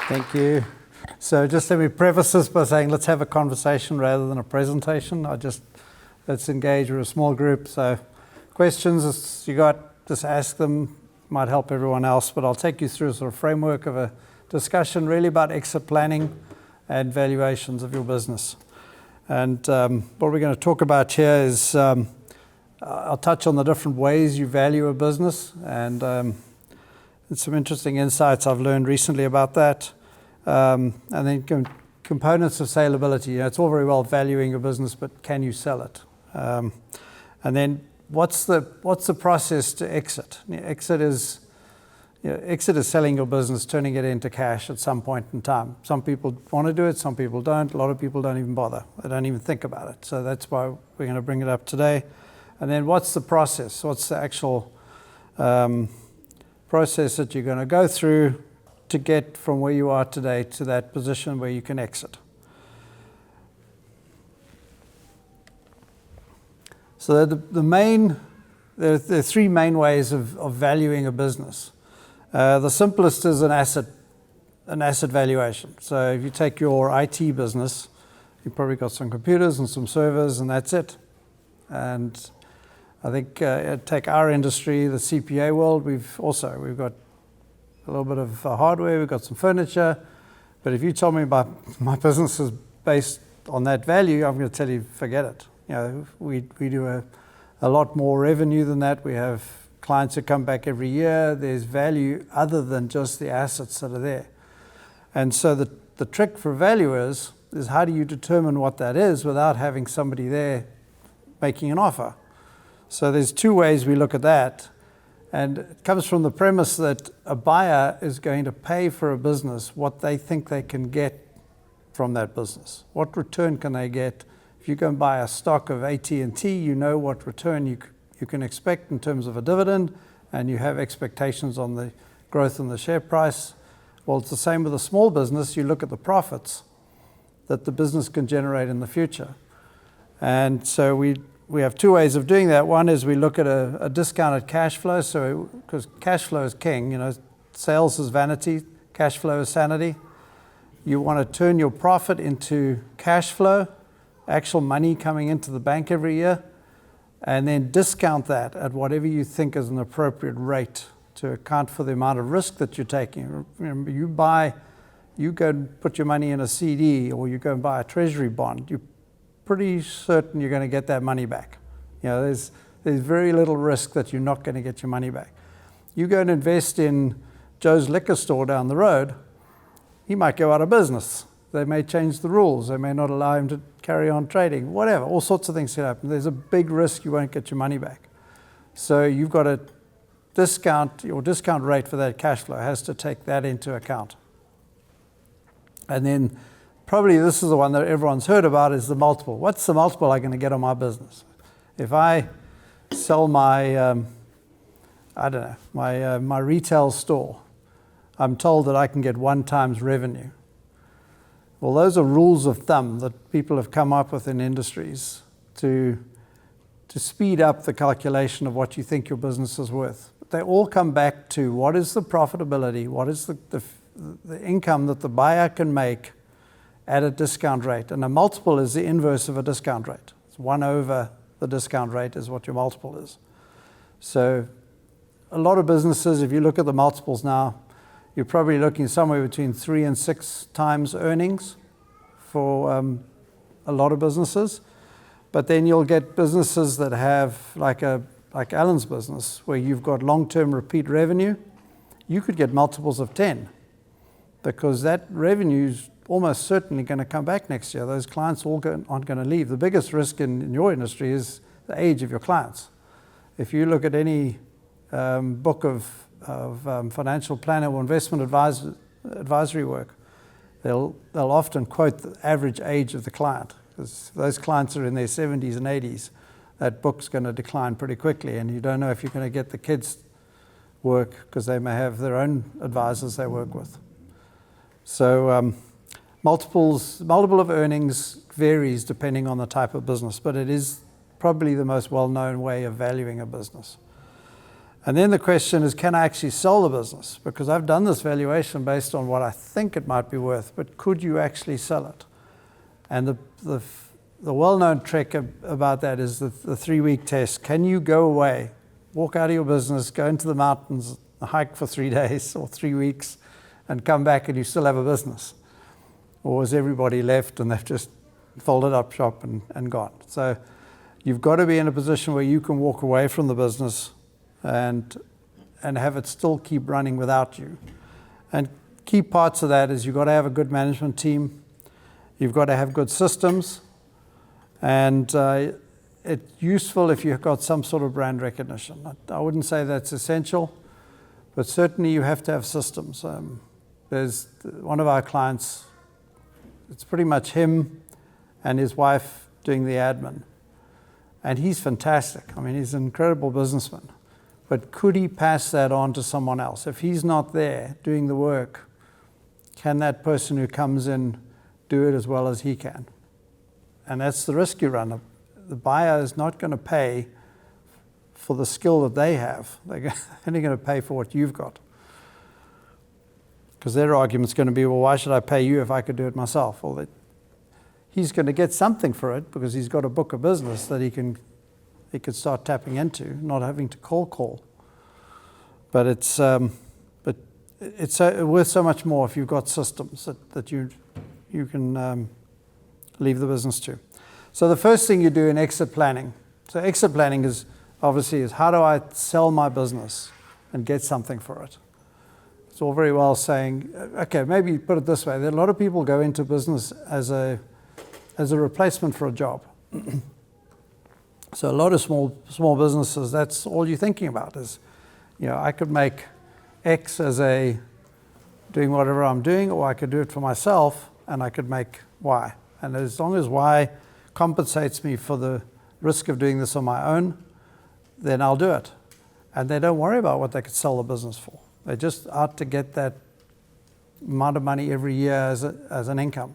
Thank you. So just let me preface this by saying let's have a conversation rather than a presentation. Let's engage with a small group. So questions you got, just ask them. Might help everyone else, but I'll take you through a sort of framework of a discussion really about exit planning and valuations of your business. And what we're going to talk about here is I'll touch on the different ways you value a business and some interesting insights I've learned recently about that. And then components of saleability. You know, it's all very well valuing a business, but can you sell it? And then what's the process to exit? Exit is selling your business, turning it into cash at some point in time. Some people want to do it, some people don't. A lot of people don't even bother. They don't even think about it. So that's why we're going to bring it up today. And then what's the process? What's the actual process that you're going to go through to get from where you are today to that position where you can exit? So there are three main ways of valuing a business. The simplest is an asset valuation. So if you take your IT business, you've probably got some computers and some servers, and that's it. And I think take our industry, the CPA world, we've got a little bit of hardware, we've got some furniture, but if you told me about my business is based on that value, I'm going to tell you, forget it. You know, we do a lot more revenue than that. We have clients who come back every year. There's value other than just the assets that are there. And so the trick for valuers is how do you determine what that is without having somebody there making an offer? So there's two ways we look at that. And it comes from the premise that a buyer is going to pay for a business what they think they can get from that business. What return can they get? If you go and buy a stock of AT&T, you know what return you can expect in terms of a dividend, and you have expectations on the growth in the share price. Well, it's the same with a small business. You look at the profits that the business can generate in the future. And so we have two ways of doing that. One is we look at a discounted cash flow. So because cash flow is king, you know, sales is vanity, cash flow is sanity. You want to turn your profit into cash flow, actual money coming into the bank every year, and then discount that at whatever you think is an appropriate rate to account for the amount of risk that you're taking. Remember, you go and put your money in a CD or you go and buy a treasury bond, you're pretty certain you're going to get that money back. You know, there's very little risk that you're not going to get your money back. You go and invest in Joe's liquor store down the road, he might go out of business. They may change the rules. They may not allow him to carry on trading, whatever. All sorts of things can happen. There's a big risk you won't get your money back. So you've got to your discount rate for that cash flow has to take that into account. And then probably this is the one that everyone's heard about is the multiple. What's the multiple I'm going to get on my business? If I sell my, my retail store, I'm told that I can get 1 times revenue. Well, those are rules of thumb that people have come up with in industries to speed up the calculation of what you think your business is worth. But they all come back to what is the profitability, what is the income that the buyer can make at a discount rate. And a multiple is the inverse of a discount rate. It's 1 over the discount rate is what your multiple is. So a lot of businesses, if you look at the multiples now, you're probably looking somewhere between 3 and 6 times earnings for a lot of businesses. But then you'll get businesses that have, like Alan's business, where you've got long-term repeat revenue. You could get multiples of 10 because that revenue's almost certainly going to come back next year. Those clients aren't going to leave. The biggest risk in your industry is the age of your clients. If you look at any book of financial planner or investment advisory work, they'll often quote the average age of the client, because those clients are in their 70s and 80s. That book's going to decline pretty quickly, and you don't know if you're going to get the kids work because they may have their own advisors they work with. So multiple of earnings varies depending on the type of business, but it is probably the most well-known way of valuing a business. And then the question is, can I actually sell the business? Because I've done this valuation based on what I think it might be worth, but could you actually sell it? And the well-known trick about that is the 3-week test. Can you go away, walk out of your business, go into the mountains, hike for 3 days or 3 weeks, and come back and you still have a business? Or has everybody left and they've just folded up shop and gone? So you've got to be in a position where you can walk away from the business and have it still keep running without you. And key parts of that is you've got to have a good management team. You've got to have good systems. And it's useful if you've got some sort of brand recognition. I wouldn't say that's essential, but certainly you have to have systems. There's one of our clients, it's pretty much him and his wife doing the admin. And he's fantastic. I mean, he's an incredible businessman. But could he pass that on to someone else? If he's not there doing the work, can that person who comes in do it as well as he can? And that's the risk you run. The buyer is not going to pay for the skill that they have. They're only going to pay for what you've got. Because their argument's going to be, well, why should I pay you if I could do it myself? Well, he's going to get something for it because he's got a book of business that he could start tapping into, not having to call. But it's worth so much more if you've got systems that you can leave the business to. So the first thing you do in exit planning. So exit planning is obviously how do I sell my business and get something for it? It's all very well saying, okay, maybe put it this way. There are a lot of people go into business as a replacement for a job. So a lot of small businesses, that's all you're thinking about is, I could make X as doing whatever I'm doing, or I could do it for myself and I could make Y. And as long as Y compensates me for the risk of doing this on my own, then I'll do it. And they don't worry about what they could sell the business for. They're just out to get that amount of money every year as an income.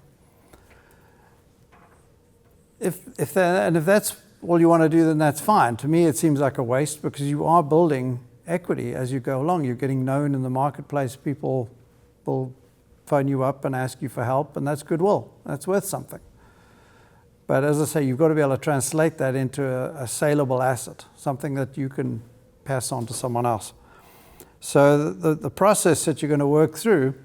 If that's all you want to do, then that's fine. To me, it seems like a waste because you are building equity as you go along. You're getting known in the marketplace. People will phone you up and ask you for help, and that's goodwill. That's worth something. But as I say, you've got to be able to translate that into a saleable asset, something that you can pass on to someone else. So the process that you're going to work through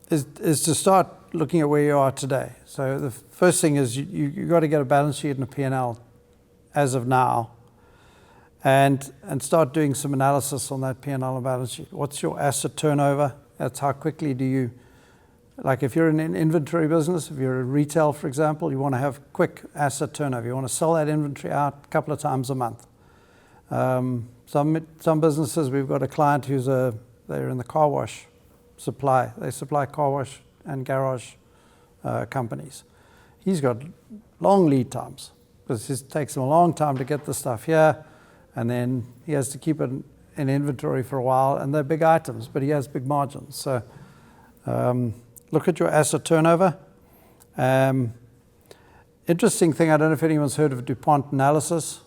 is to start looking at where you are today. So the first thing is you've got to get a balance sheet and a P&L as of now and start doing some analysis on that P&L and balance sheet. What's your asset turnover? That's how quickly do you, like if you're in an inventory business, if you're a retail, for example, you want to have quick asset turnover. You want to sell that inventory out a couple of times a month. Some businesses, we've got a client they're in the car wash supply. They supply car wash and garage companies. He's got long lead times because it takes him a long time to get the stuff here, and then he has to keep it in inventory for a while, and they're big items, but he has big margins. So look at your asset turnover. Interesting thing, I don't know if anyone's heard of DuPont analysis,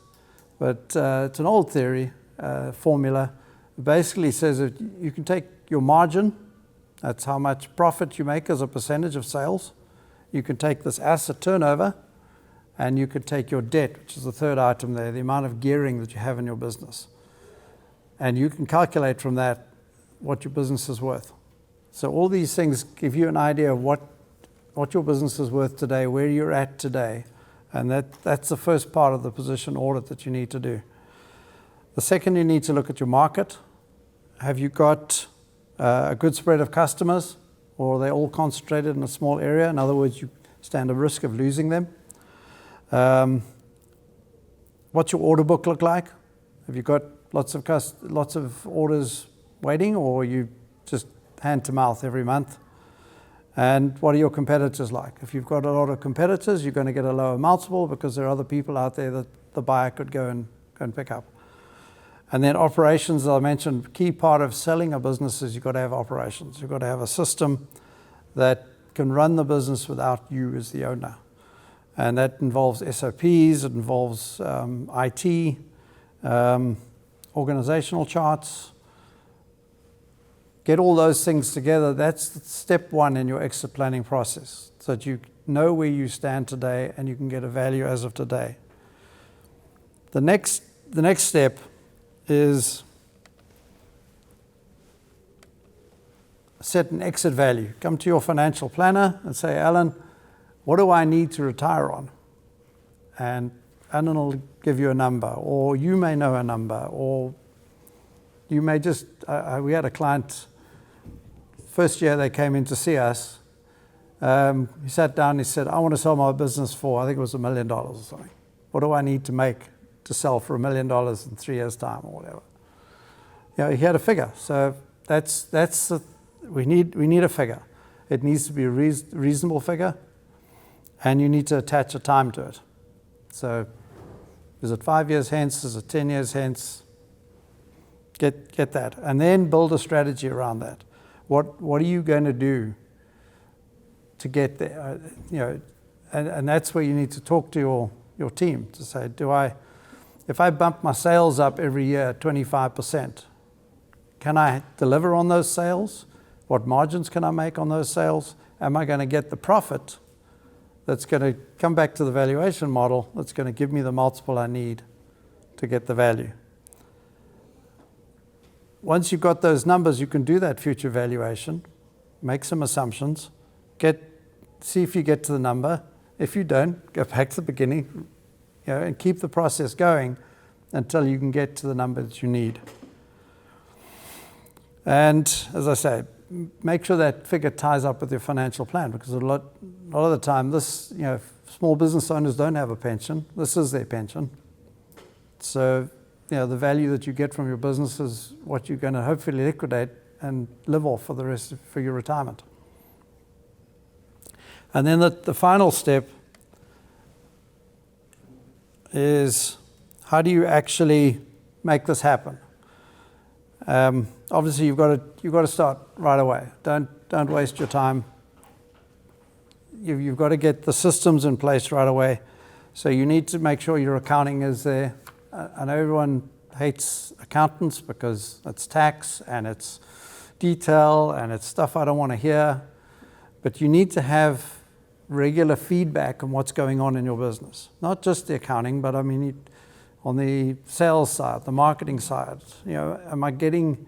but it's an old theory, formula. It basically says that you can take your margin, that's how much profit you make as a percentage of sales. You can take this asset turnover, and you could take your debt, which is the third item there, the amount of gearing that you have in your business. And you can calculate from that what your business is worth. So all these things give you an idea of what your business is worth today, where you're at today. And that's the first part of the position audit that you need to do. The second, you need to look at your market. Have you got a good spread of customers, or are they all concentrated in a small area? In other words, you stand a risk of losing them. What's your order book look like? Have you got lots of orders waiting, or you just hand to mouth every month? And what are your competitors like? If you've got a lot of competitors, you're going to get a lower multiple because there are other people out there that the buyer could go and pick up. And then operations, as I mentioned, key part of selling a business is you've got to have operations. You've got to have a system that can run the business without you as the owner. And that involves SOPs, it involves IT, organizational charts. Get all those things together. That's step one in your exit planning process, so that you know where you stand today and you can get a value as of today. The next step is set an exit value. Come to your financial planner and say, Alan, what do I need to retire on? And Alan will give you a number, or you may know a number, or you may just, we had a client, first year they came in to see us, he sat down and he said, I want to sell my business for, I think it was $1 million or something. What do I need to make to sell for $1 million in 3 years' time or whatever? He had a figure. So we need a figure. It needs to be a reasonable figure, and you need to attach a time to it. So is it 5 years hence? Is it 10 years hence? Get that. And then build a strategy around that. What are you going to do to get there? And that's where you need to talk to your team to say, if I bump my sales up every year 25%, can I deliver on those sales? What margins can I make on those sales? Am I going to get the profit that's going to come back to the valuation model that's going to give me the multiple I need to get the value? Once you've got those numbers, you can do that future valuation, make some assumptions, see if you get to the number. If you don't, go back to the beginning, and keep the process going until you can get to the number that you need. And as I say, make sure that figure ties up with your financial plan, because a lot of the time, small business owners don't have a pension. This is their pension. So, the value that you get from your business is what you're going to hopefully liquidate and live off for the rest for your retirement. And then the final step is, how do you actually make this happen? Obviously, you've got to start right away. Don't waste your time. You've got to get the systems in place right away. So you need to make sure your accounting is there. I know everyone hates accountants because it's tax and it's detail and it's stuff I don't want to hear. But you need to have regular feedback on what's going on in your business. Not just the accounting, but on the sales side, the marketing side. Am I getting,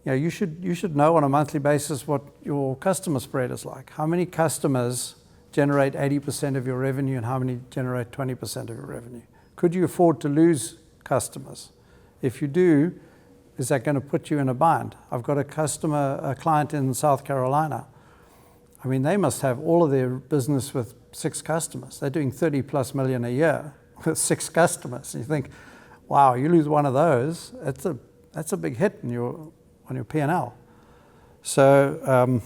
you should know on a monthly basis what your customer spread is like. How many customers generate 80% of your revenue and how many generate 20% of your revenue? Could you afford to lose customers? If you do, is that going to put you in a bind? I've got a client in South Carolina. They must have all of their business with 6 customers. They're doing 30 plus million a year with 6 customers. And you think, wow, you lose one of those, that's a big hit on your P&L. So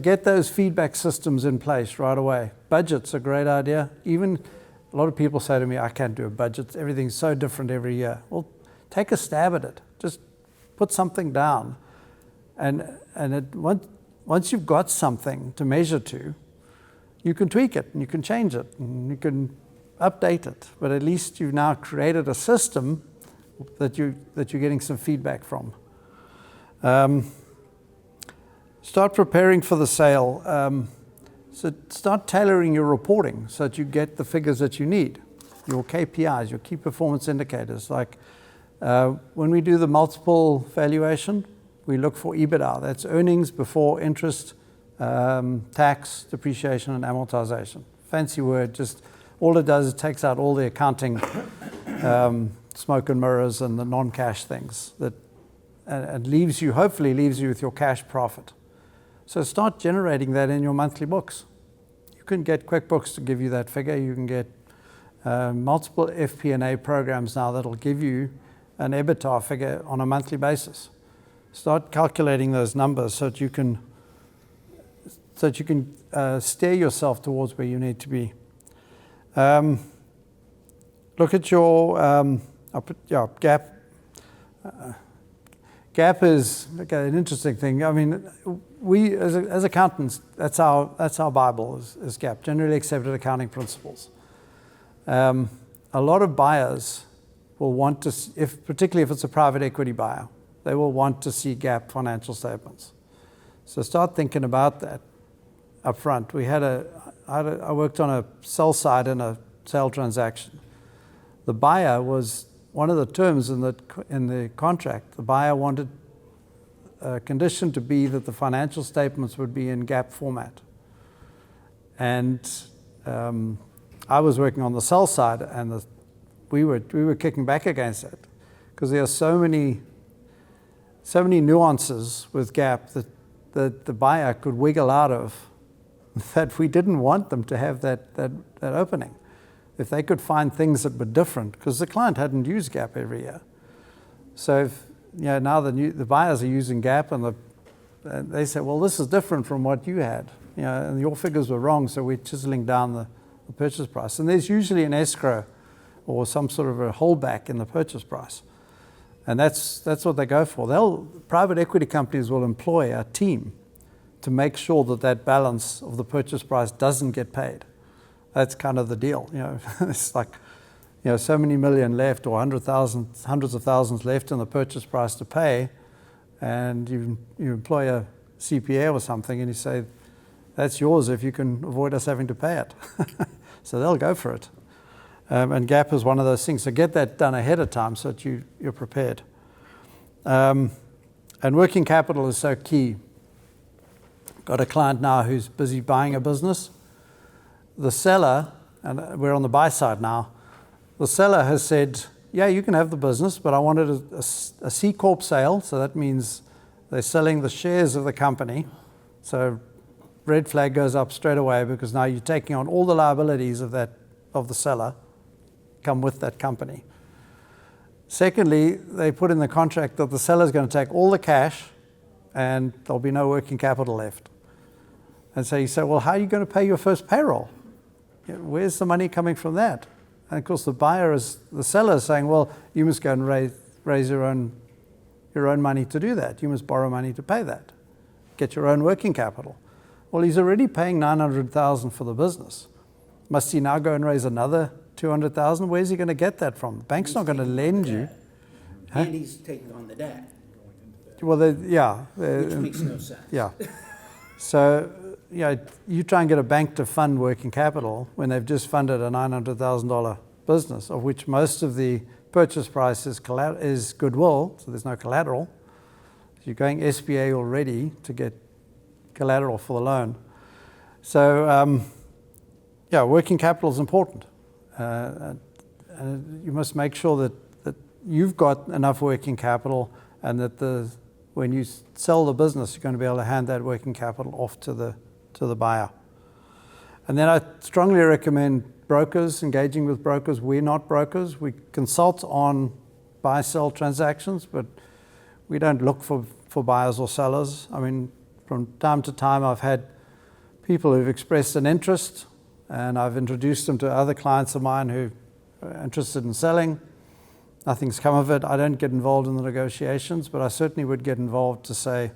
get those feedback systems in place right away. Budget's a great idea. Even a lot of people say to me, I can't do a budget. Everything's so different every year. Well, take a stab at it. Just put something down. And once you've got something to measure to, you can tweak it and you can change it and you can update it. But at least you've now created a system that you're getting some feedback from. Start preparing for the sale. So start tailoring your reporting so that you get the figures that you need. Your KPIs, your key performance indicators. Like when we do the multiple valuation, we look for EBITDA. That's earnings before interest, tax, depreciation, and amortization. Fancy word, just all it does is it takes out all the accounting smoke and mirrors and the non-cash things and hopefully leaves you with your cash profit. So start generating that in your monthly books. You can get QuickBooks to give you that figure. You can get multiple FP&A programs now that'll give you an EBITDA figure on a monthly basis. Start calculating those numbers so that you can steer yourself towards where you need to be. Look at your gap GAAP is an interesting thing. I mean, we as accountants, that's our Bible is GAAP, generally accepted accounting principles. A lot of buyers will want to, particularly if it's a private equity buyer, they will want to see GAAP financial statements. So start thinking about that up front. I worked on a sell side in a sale transaction. The buyer was, one of the terms in the contract, the buyer wanted a condition to be that the financial statements would be in GAAP format. And I was working on the sell side, and we were kicking back against it because there are so many nuances with GAAP that the buyer could wiggle out of, that we didn't want them to have that opening. If they could find things that were different, because the client hadn't used GAAP every year. So if, now the buyers are using GAAP, and they say, well, this is different from what you had, and your figures were wrong, so we're chiseling down the purchase price. And there's usually an escrow or some sort of a holdback in the purchase price. And that's what they go for. Private equity companies will employ a team to make sure that balance of the purchase price doesn't get paid. That's kind of the deal. It's like, so many million left, or hundreds of thousands left in the purchase price to pay, and you employ a CPA or something, and you say, that's yours if you can avoid us having to pay it. So they'll go for it. And GAAP is one of those things. So get that done ahead of time so that you're prepared. And working capital is so key. Got a client now who's busy buying a business. The seller, and we're on the buy side now, the seller has said, yeah, you can have the business, but I wanted a C Corp sale. So that means they're selling the shares of the company. So red flag goes up straight away, because now you're taking on all the liabilities of the seller come with that company. Secondly, they put in the contract that the seller is going to take all the cash and there'll be no working capital left. And so you say, well, how are you going to pay your first payroll? Where's the money coming from that? And of course, the seller is saying, well, you must go and raise your own money to do that. You must borrow money to pay that. Get your own working capital. Well, he's already paying $900,000 for the business. Must he now go and raise another $200,000? Where's he going to get that from? The bank's not going to lend you. Huh? And he's taking on the debt. Well, which makes no sense. Yeah. So, you try and get a bank to fund working capital when they've just funded a $900,000 business, of which most of the purchase price is goodwill, so there's no collateral. So you're going SBA already to get collateral for the loan. So, working capital is important. And you must make sure that you've got enough working capital, and that when you sell the business, you're going to be able to hand that working capital off to the buyer. And then I strongly recommend brokers, engaging with brokers. We're not brokers. We consult on buy-sell transactions, but we don't look for buyers or sellers. I mean, from time to time, I've had people who've expressed an interest, and I've introduced them to other clients of mine who are interested in selling. Nothing's come of it. I don't get involved in the negotiations, but I certainly would get involved to say,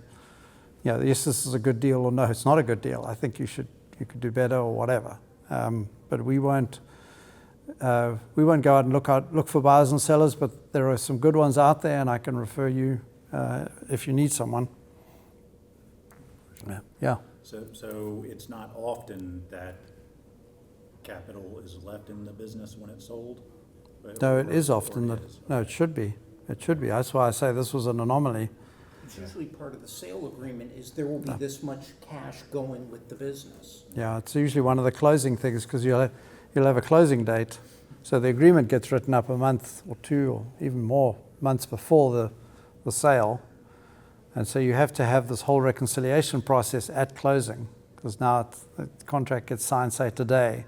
yes, this is a good deal, or no, it's not a good deal. I think you could do better, or whatever. But we won't go out and look for buyers and sellers, but there are some good ones out there, and I can refer you if you need someone. Yeah. So it's not often that capital is left in the business when it's sold? No, it is often. No, it should be. It should be. That's why I say this was an anomaly. It's usually part of the sale agreement is there will be this much cash going with the business. Yeah, it's usually one of the closing things, because you'll have a closing date. So the agreement gets written up a month or two, or even more months before the sale. And so you have to have this whole reconciliation process at closing, because now the contract gets signed, say, today.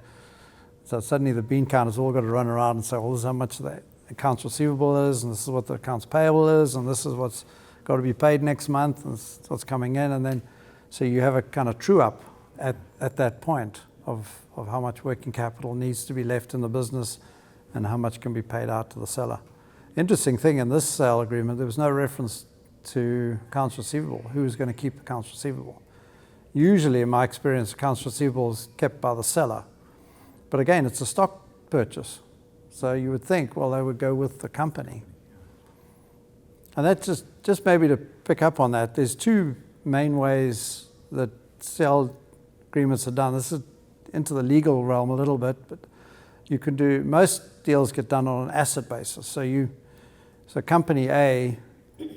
So suddenly the bean counters all got to run around and say, well, this is how much the accounts receivable is, and this is what the accounts payable is, and this is what's got to be paid next month, and this is what's coming in. And then, so you have a kind of true up at that point of how much working capital needs to be left in the business and how much can be paid out to the seller. Interesting thing, in this sale agreement, there was no reference to accounts receivable. Who's going to keep accounts receivable? Usually, in my experience, accounts receivable is kept by the seller. But again, it's a stock purchase. So you would think, well, they would go with the company. And that's just maybe to pick up on that, there's two main ways that sale agreements are done. This is into the legal realm a little bit, but you can do, most deals get done on an asset basis. So company A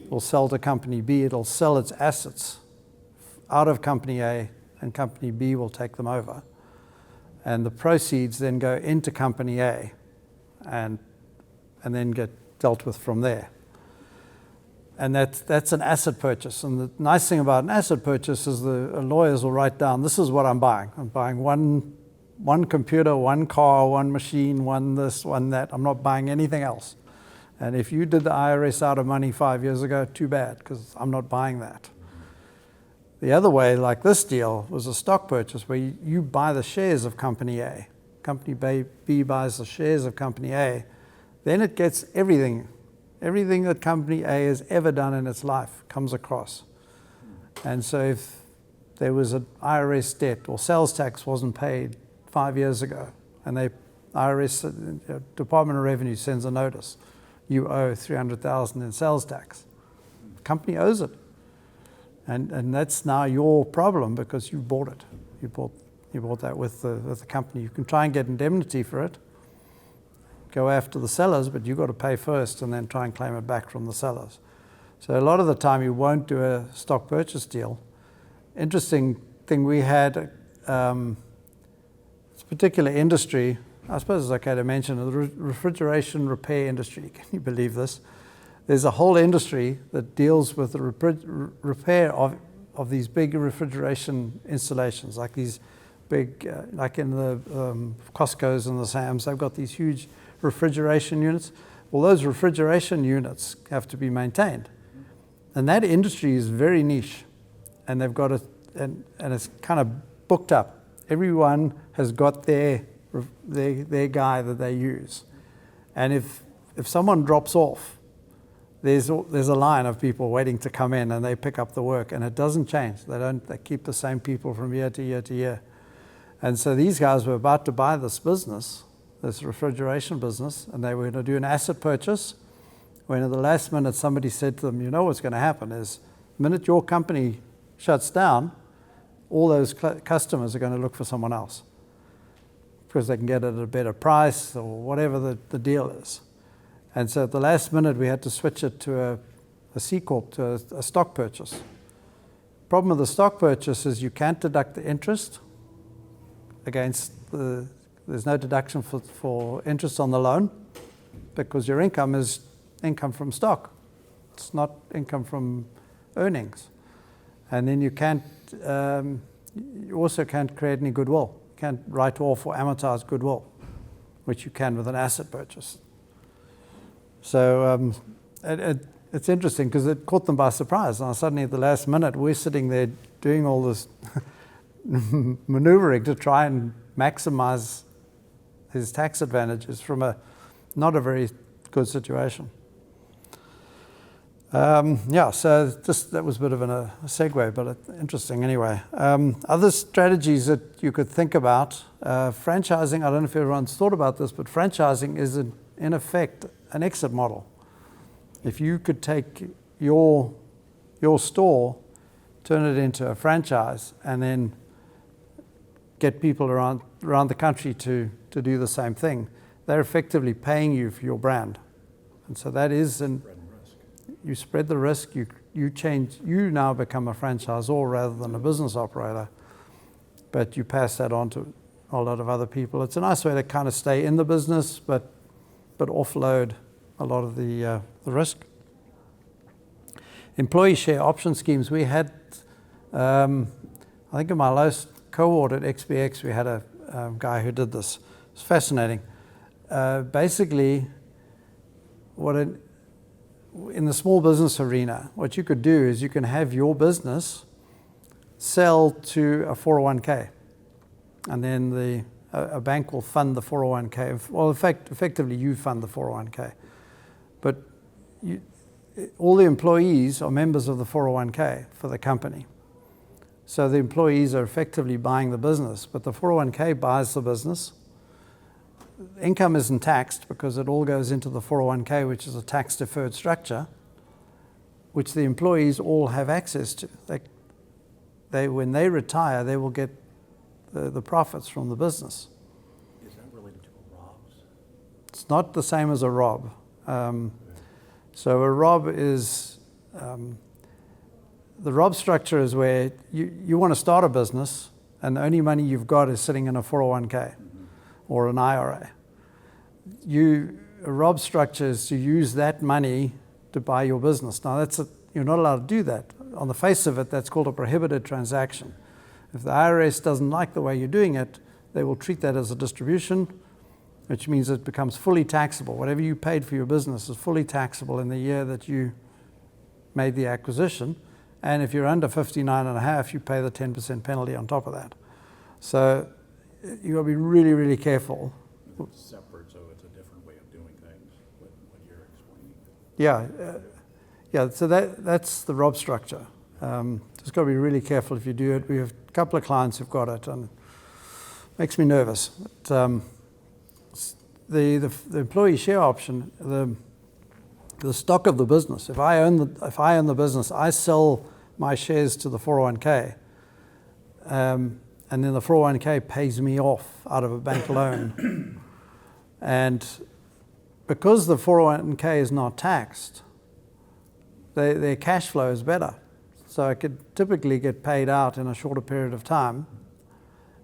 will sell to company B, it'll sell its assets out of company A, and company B will take them over. And the proceeds then go into company A and then get dealt with from there. And that's an asset purchase. And the nice thing about an asset purchase is the lawyers will write down, this is what I'm buying. I'm buying one computer, one car, one machine, one this, one that. I'm not buying anything else. And if you did the IRS out of money 5 years ago, too bad, because I'm not buying that. The other way, like this deal, was a stock purchase where you buy the shares of company A. Company B buys the shares of company A. Then it gets everything that company A has ever done in its life comes across. And so if there was an IRS debt or sales tax wasn't paid 5 years ago, and IRS, Department of Revenue sends a notice, you owe $300,000 in sales tax. The company owes it. And that's now your problem because you bought it. You bought that with the company. You can try and get indemnity for it, go after the sellers, but you've got to pay first and then try and claim it back from the sellers. So a lot of the time you won't do a stock purchase deal. Interesting thing we had, this particular industry, I suppose it's okay to mention, the refrigeration repair industry. Can you believe this? There's a whole industry that deals with the repair of these big refrigeration installations, like these big, like in the Costco's and the Sam's, they've got these huge refrigeration units. Well, those refrigeration units have to be maintained. And that industry is very niche. And they've got and it's kind of booked up. Everyone has got their guy that they use. And if someone drops off, there's a line of people waiting to come in and they pick up the work, and it doesn't change. They keep the same people from year to year to year. And so these guys were about to buy this business, this refrigeration business, and they were going to do an asset purchase, when at the last minute somebody said to them, you know what's going to happen is the minute your company shuts down, all those customers are going to look for someone else because they can get it at a better price or whatever the deal is. And so at the last minute, we had to switch it to a C Corp, to a stock purchase. Problem with the stock purchase is you can't deduct the interest against there's no deduction for interest on the loan because your income is income from stock. It's not income from earnings. And then you also can't create any goodwill. You can't write off or amortize goodwill, which you can with an asset purchase. So it's interesting because it caught them by surprise. Now suddenly at the last minute, we're sitting there doing all this maneuvering to try and maximize his tax advantages from not a very good situation. So that was a bit of a segue, but interesting anyway. Other strategies that you could think about, franchising, I don't know if everyone's thought about this, but franchising is in effect an exit model. If you could take your store, turn it into a franchise, and then get people around the country to do the same thing, they're effectively paying you for your brand. And so that is you spread the risk, you now become a franchisor rather than a business operator, but you pass that on to a lot of other people. It's a nice way to kind of stay in the business, but offload a lot of the risk. Employee share option schemes. We had, I think in my last cohort at XBX, we had a guy who did this. It's fascinating. Basically, in the small business arena, what you could do is you can have your business sell to a 401k, and then a bank will fund the 401k. Well, effectively, you fund the 401k. But all the employees are members of the 401k for the company. So the employees are effectively buying the business, but the 401k buys the business. Income isn't taxed because it all goes into the 401k, which is a tax-deferred structure, which the employees all have access to. When they retire, they will get the profits from the business. Is that related to a ROBS? It's not the same as a ROB. So a ROB is, the ROB structure is where you want to start a business and the only money you've got is sitting in a 401k or an IRA. A ROB structure is to use that money to buy your business. Now you're not allowed to do that. On the face of it, that's called a prohibited transaction. If the IRS doesn't like the way you're doing it, they will treat that as a distribution, which means it becomes fully taxable. Whatever you paid for your business is fully taxable in the year that you made the acquisition. And if you're under 59.5, you pay the 10% penalty on top of that. So you got to be really, really careful. It's separate, so it's a different way of doing things, what you're explaining. Yeah. So that's the ROB structure. Just got to be really careful if you do it. We have a couple of clients who've got it, and it makes me nervous. But, the employee share option, the stock of the business. If I own the business, I sell my shares to the 401k, and then the 401k pays me off out of a bank loan. And because the 401k is not taxed, their cash flow is better. So I could typically get paid out in a shorter period of time.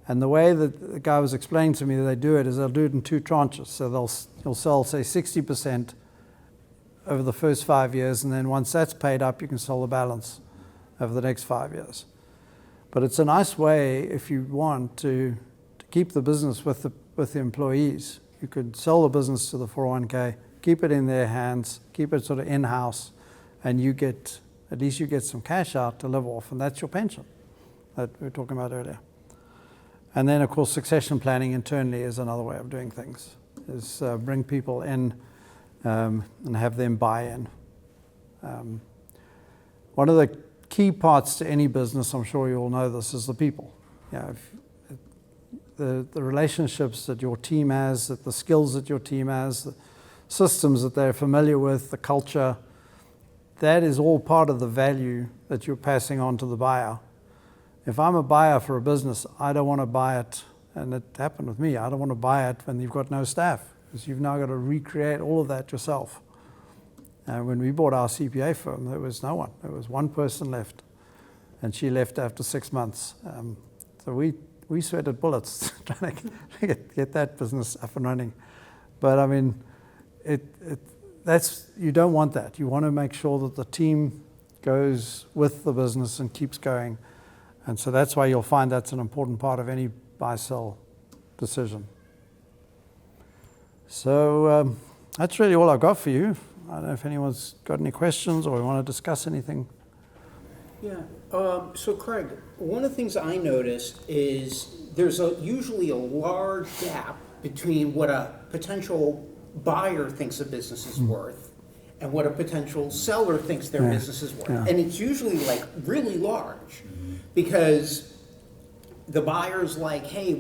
And the way that the guy was explaining to me that they do it is they'll do it in two tranches. So you'll sell, say, 60% over the first 5 years, and then once that's paid up, you can sell the balance over the next 5 years. But it's a nice way, if you want, to keep the business with the employees. You could sell the business to the 401k, keep it in their hands, keep it sort of in-house, and at least you get some cash out to live off, and that's your pension that we were talking about earlier. And then, of course, succession planning internally is another way of doing things, is bring people in and have them buy in. One of the key parts to any business, I'm sure you all know this, is the people. The relationships that your team has, the skills that your team has, the systems that they're familiar with, the culture, that is all part of the value that you're passing on to the buyer. If I'm a buyer for a business, I don't want to buy it, and it happened with me, I don't want to buy it when you've got no staff, because you've now got to recreate all of that yourself. When we bought our CPA firm, there was no one. There was one person left, and she left after 6 months. So we sweated bullets trying to get that business up and running. But I mean, you don't want that. You want to make sure that the team goes with the business and keeps going. And so that's why you'll find that's an important part of any buy-sell decision. So that's really all I've got for you. I don't know if anyone's got any questions or we want to discuss anything. Yeah, so Craig, one of the things I noticed is there's usually a large gap between what a potential buyer thinks a business is worth and what a potential seller thinks their business is worth. Yeah. And it's usually like really large because the buyer's like, hey,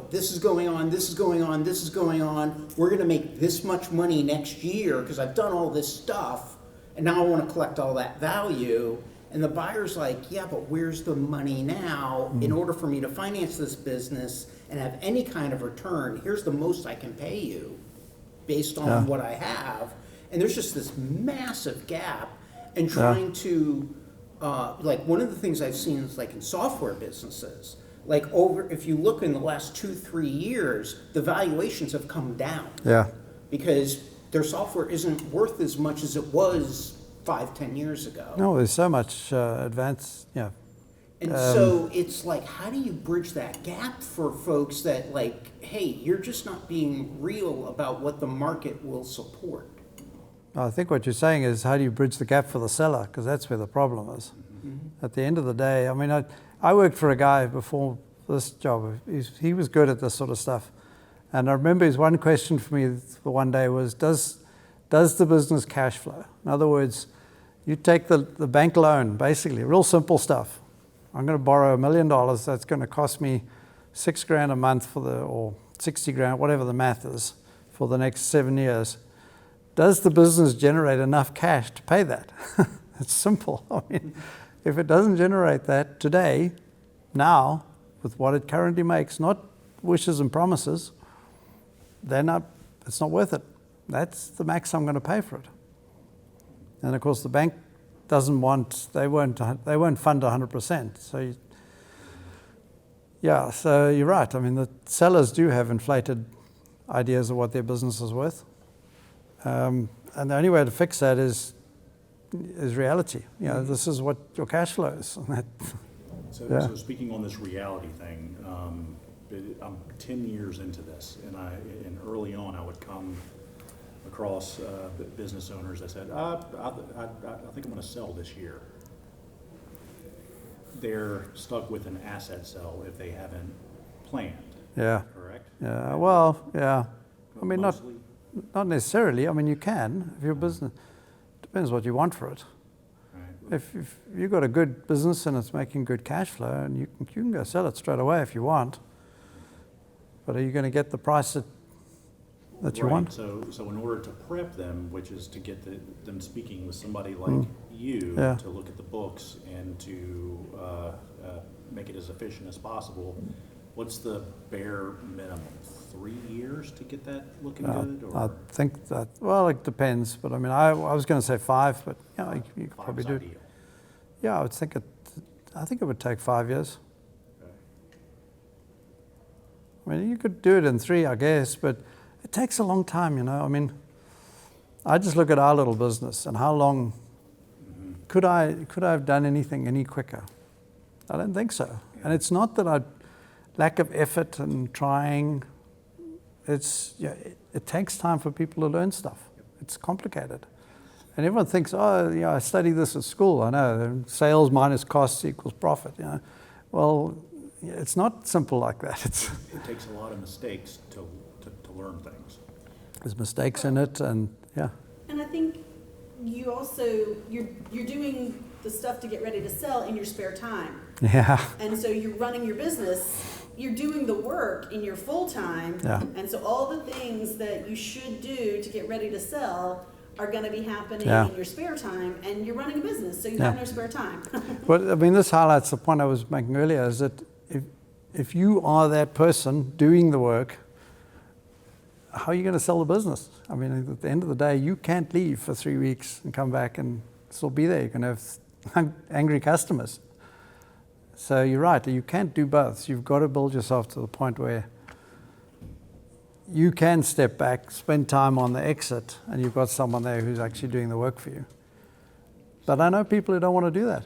this is going on, this is going on, this is going on. We're going to make this much money next year because I've done all this stuff and now I want to collect all that value. And the buyer's like, yeah, but where's the money now in order for me to finance this business and have any kind of return? Here's the most I can pay you based on what I have. And there's just this massive gap in trying to, like one of the things I've seen is like in software businesses, like if you look in the last 2-3 years, the valuations have come down. Yeah. Because their software isn't worth as much as it was 5-10 years ago. No, there's so much advanced, And so it's like, how do you bridge that gap for folks that like, hey, you're just not being real about what the market will support? I think what you're saying is how do you bridge the gap for the seller, because that's where the problem is. At the end of the day, I mean, I worked for a guy before this job. He was good at this sort of stuff. And I remember his one question for me for one day was, does the business cash flow? In other words, You take the bank loan, basically, real simple stuff. I'm going to borrow $1 million. That's going to cost me $6,000 a month or 60 grand, whatever the math is, for the next 7 years. Does the business generate enough cash to pay that? It's simple. I mean, if it doesn't generate that today, now, with what it currently makes, not wishes and promises, it's not worth it. That's the max I'm going to pay for it. And of course, the bank they won't fund 100%. So, so you're right. I mean, the sellers do have inflated ideas of what their business is worth. And the only way to fix that is reality. This is what your cash flow is. So speaking on this reality thing, I'm 10 years into this, and early on I would come across business owners that said, I think I'm going to sell this year. They're stuck with an asset sell if they haven't planned. Yeah. Correct? Yeah. Well, yeah. I mean, Mostly. not necessarily. I mean, you can if your business depends what you want for it. Right. If you've got a good business and it's making good cash flow, and you can go sell it straight away if you want. But are you going to get the price that you want? So in order to prep them, which is to get them speaking with somebody like you, Yeah. to look at the books and to make it as efficient as possible, what's the bare minimum? 3 years to get that looking good? Or I think that, well, it depends. But I mean, I was going to say 5, but you could probably do it. ideal. Yeah, I think it would take 5 years. Okay. I mean, you could do it in 3, I guess, but it takes a long time, I mean, I just look at our little business and how long could I have done anything any quicker? I don't think so. Yeah. And it's not that lack of effort and trying. It takes time for people to learn stuff. It's complicated. And everyone thinks, I studied this at school. I know, sales minus costs equals profit. Well, it's not simple like that. It takes a lot of mistakes to learn things. There's mistakes in it, and yeah. And I think you also, you're doing the stuff to get ready to sell in your spare time. Yeah. And so you're running your business, you're doing the work in your full time. Yeah. And so all the things that you should do to get ready to sell are going to be happening Yeah. in your spare time, and you're running a business, so you Yeah. have no spare time. Well, I mean, this highlights the point I was making earlier, is that if you are that person doing the work, how are you going to sell the business? I mean, at the end of the day, you can't leave for 3 weeks and come back and still be there. You're going to have angry customers. So you're right, you can't do both. You've got to build yourself to the point where you can step back, spend time on the exit, and you've got someone there who's actually doing the work for you. But I know people who don't want to do that.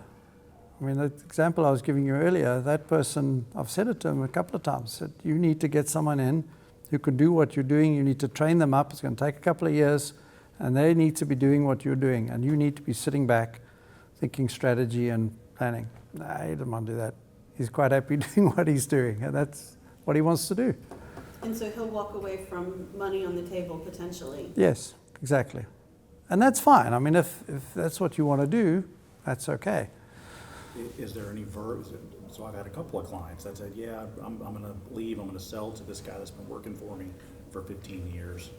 I mean, the example I was giving you earlier, that person, I've said it to him a couple of times, said, you need to get someone in who can do what you're doing. You need to train them up. It's going to take a couple of years, and they need to be doing what you're doing, and you need to be sitting back thinking strategy and planning. Nah, he doesn't want to do that. He's quite happy doing what he's doing, and that's what he wants to do. And so he'll walk away from money on the table potentially. Yes, exactly. And that's fine. I mean, if that's what you want to do, that's okay. Is there any so I've had a couple of clients that said, yeah, I'm going to leave, I'm going to sell to this guy that's been working for me for 15 years.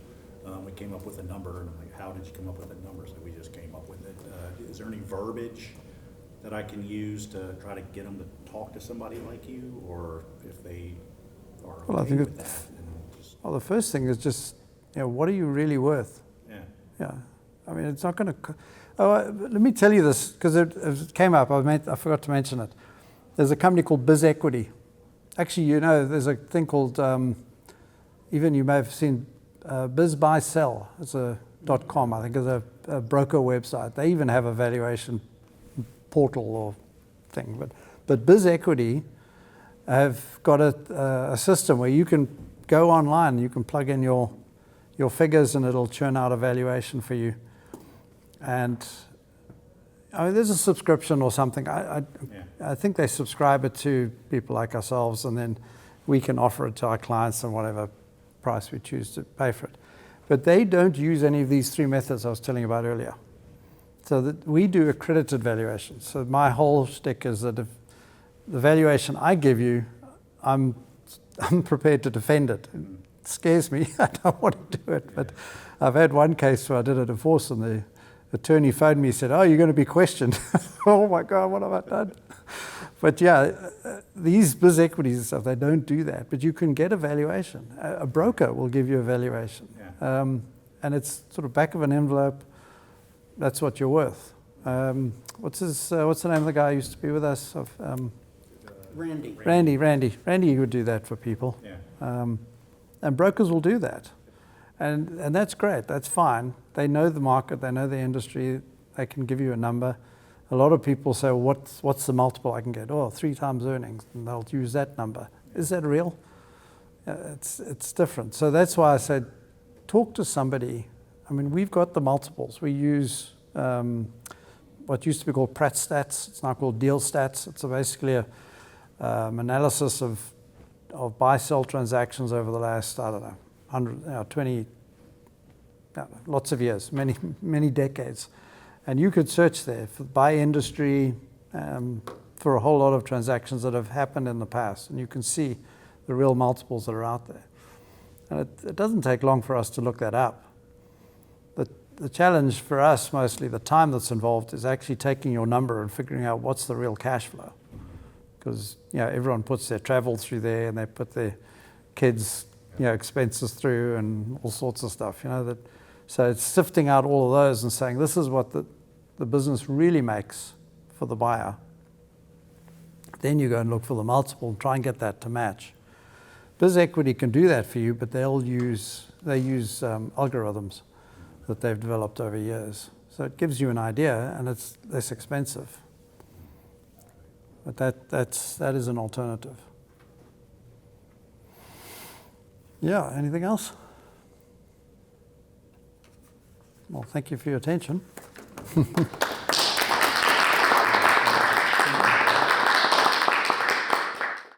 We came up with a number, and I'm like, how did you come up with that number? So we just came up with it. Is there any verbiage that I can use to try to get them to talk to somebody like you, or if they are Well, I okay think with that? Well, the first thing is just, what are you really worth? Yeah. Yeah. I mean, it's not going to... let me tell you this, because it came up. I forgot to mention it. There's a company called Biz Equity. Actually, there's a thing called, even you may have seen Biz Buy Sell. It's a .com, I think, is a broker website. They even have a valuation portal or thing. But Biz Equity have got a system where you can go online, you can plug in your figures, and it'll churn out a valuation for you. And I mean, there's a subscription or something. I think they subscribe it to people like ourselves, and then we can offer it to our clients at whatever price we choose to pay for it. But they don't use any of these 3 methods I was telling you about earlier. So that we do accredited valuation. So my whole shtick is that if the valuation I give you, I'm prepared to defend it. It scares me. I don't want to do it. But I've had one case where I did a divorce and the attorney phoned me and said, "Oh, you're going to be questioned." Oh my God, what have I done? But yeah, these biz equities and stuff, they don't do that. But you can get a valuation. A broker will give you a valuation. Yeah. And it's sort of back of an envelope. That's what you're worth. What's the name of the guy who used to be with us? Randy. Randy would do that for people. Yeah. And brokers will do that. And that's great. That's fine. They know the market. They know the industry. They can give you a number. A lot of people say, well, what's the multiple I can get? Oh, 3 times earnings. And they'll use that number. Is that real? It's different. So that's why I said, talk to somebody. I mean, we've got the multiples. We use what used to be called Pratt Stats. It's now called Deal Stats. It's basically a analysis of buy-sell transactions over the last, I don't know, 100, 20, lots of years, many decades. And you could search there by industry for a whole lot of transactions that have happened in the past, and you can see the real multiples that are out there. And it doesn't take long for us to look that up. The challenge for us, mostly the time that's involved, is actually taking your number and figuring out what's the real cash flow. Because everyone puts their travel through there and they put their kids' expenses through and all sorts of stuff. So it's sifting out all of those and saying this is what the business really makes for the buyer. Then you go and look for the multiple and try and get that to match. Biz Equity can do that for you, but they use algorithms that they've developed over years. So it gives you an idea, and it's less expensive. But that is an alternative. Yeah, anything else? Well, thank you for your attention.